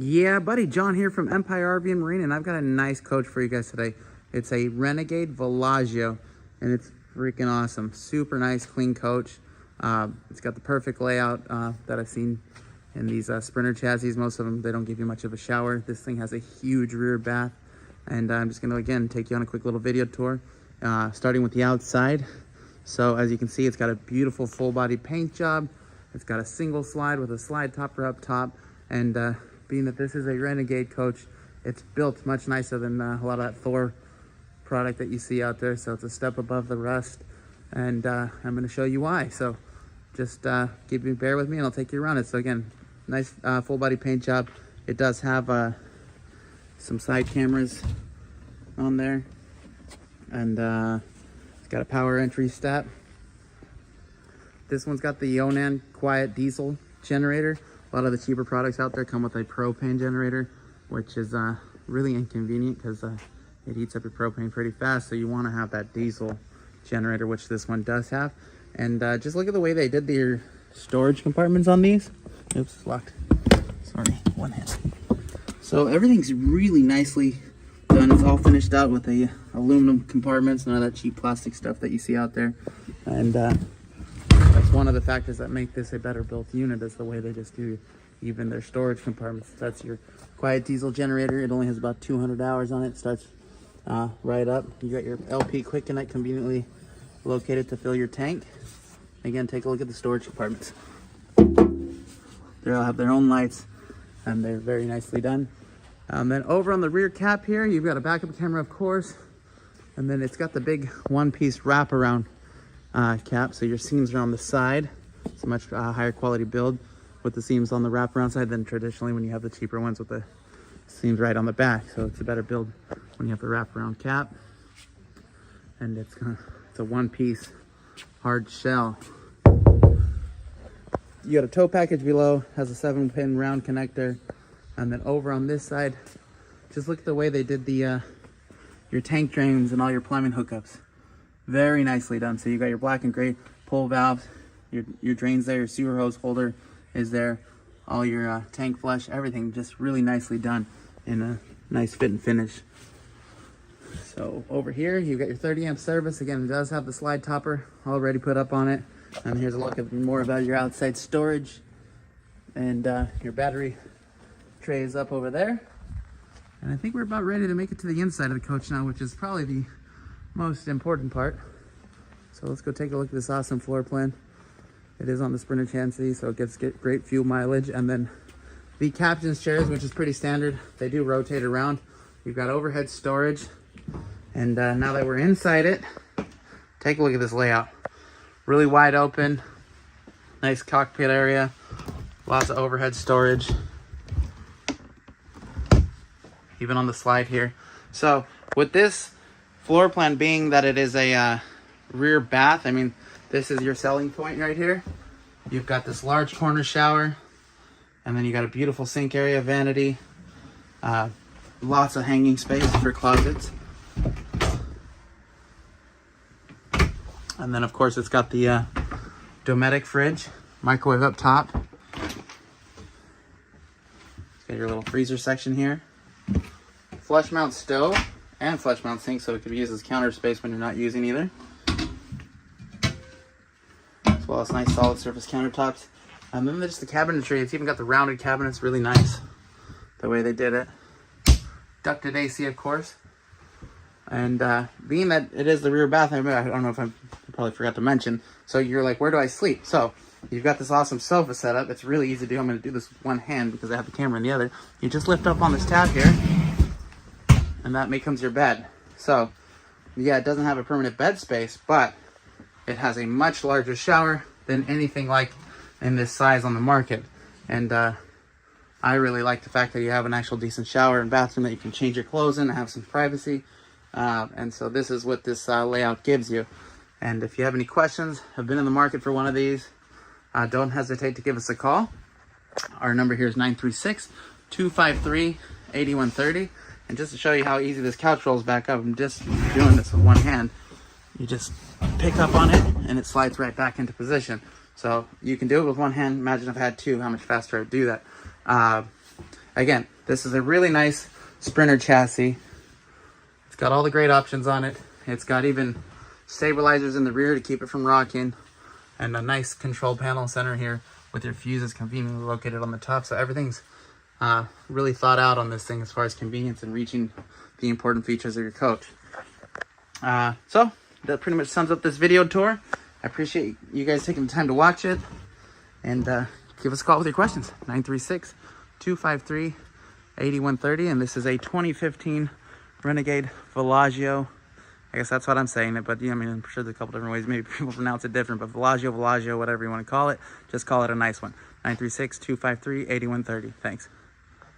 Yeah, buddy, John here from Empire RV and Marine, and I've got a nice coach for you guys today. It's a Renegade Villagio, and it's freaking awesome. Super nice, clean coach. It's got the perfect layout that I've seen in these Sprinter chassis. Most of them, they don't give you much of a shower. This thing has a huge rear bath, and I'm just going to, again, take you on a quick little video tour, starting with the outside. So as you can see, it's got a beautiful full-body paint job. It's got a single slide with a slide topper up top, and being that this is a Renegade coach, it's built much nicer than a lot of that Thor product that you see out there. So it's a step above the rest, and I'm going to show you why. So just bear with me and I'll take you around it. So again, nice full body paint job. It does have some side cameras on there, and it's got a power entry step. This one's got the Onan quiet diesel generator. A lot of the cheaper products out there come with a propane generator, which is really inconvenient because it heats up your propane pretty fast. So you want to have that diesel generator, which this one does have. And just look at the way they did their storage compartments on these. Oops, it's locked. Sorry, one hand. So everything's really nicely done. It's all finished out with the aluminum compartments, none of that cheap plastic stuff that you see out there. And that's one of the factors that make this a better built unit, is the way they just do even their storage compartments. That's your quiet diesel generator. It only has about 200 hours on it. It starts right up. You got your LP quick connect conveniently located to fill your tank. Again, take a look at the storage compartments. They all have their own lights, and they're very nicely done. Then over on the rear cap here, you've got a backup camera, of course, and then it's got the big one-piece wraparound cap, so your seams are on the side. It's a much higher quality build with the seams on the wraparound side than traditionally when you have the cheaper ones with the seams right on the back. So it's a better build when you have the wraparound cap, and it's a one-piece hard shell. You got a tow package below, has a 7-pin round connector, and then over on this side, just look at the way they did the your tank drains and all your plumbing hookups. Very nicely done. So you got your black and gray pull valves, your drains there, your sewer hose holder is there, all your tank flush, everything just really nicely done in a nice fit and finish. So over here, you've got your 30 amp service. Again, it does have the slide topper already put up on it. And here's a look at more about your outside storage. And your battery tray is up over there. And I think we're about ready to make it to the inside of the coach now, which is probably the most important part. So let's go take a look at this awesome floor plan. It is on the Sprinter chassis, so it gets great fuel mileage. And then the captain's chairs, which is pretty standard, they do rotate around. You've got overhead storage. And now that we're inside it, take a look at this layout. Really wide open, nice cockpit area, lots of overhead storage, even on the slide here. So with this floor plan being that it is a rear bath, I mean, this is your selling point right here. You've got this large corner shower, and then you got a beautiful sink area, vanity, lots of hanging space for closets. And then of course it's got the Dometic Fridge, microwave up top. It's got your little freezer section here. Flush mount stove and flush mount sink, so it could be used as counter space when you're not using either. As well as nice solid surface countertops. And then there's the cabinetry. It's even got the rounded cabinets, really nice the way they did it. Ducted AC, of course. And being that it is the rear bath, I don't know if I probably forgot to mention. So you're like, where do I sleep? So you've got this awesome sofa setup. It's really easy to do. I'm going to do this with one hand because I have the camera in the other. You just lift up on this tab here, and that becomes your bed. So yeah, it doesn't have a permanent bed space, but it has a much larger shower than anything like in this size on the market. And I really like the fact that you have an actual decent shower and bathroom that you can change your clothes in and have some privacy. And so this is what this layout gives you. And if you have any questions, have been in the market for one of these, don't hesitate to give us a call. Our number here is 936-253-8130. And just to show you how easy this couch rolls back up, I'm just doing this with one hand. You just pick up on it and it slides right back into position. So you can do it with one hand. Imagine if I had two, how much faster I'd do that. Again, this is a really nice Sprinter chassis. It's got all the great options on it. It's got even stabilizers in the rear to keep it from rocking, and a nice control panel center here with your fuses conveniently located on the top. So everything's really thought out on this thing as far as convenience and reaching the important features of your coach. So that pretty much sums up this video tour. I appreciate you guys taking the time to watch it, and give us a call with your questions. 936-253-8130. And this is a 2015 Renegade Villagio. I guess that's what I'm saying it, but yeah, I mean, I'm sure there's a couple different ways. Maybe people pronounce it different, but Villagio, whatever you want to call it, just call it a nice one. 936-253-8130. Thanks.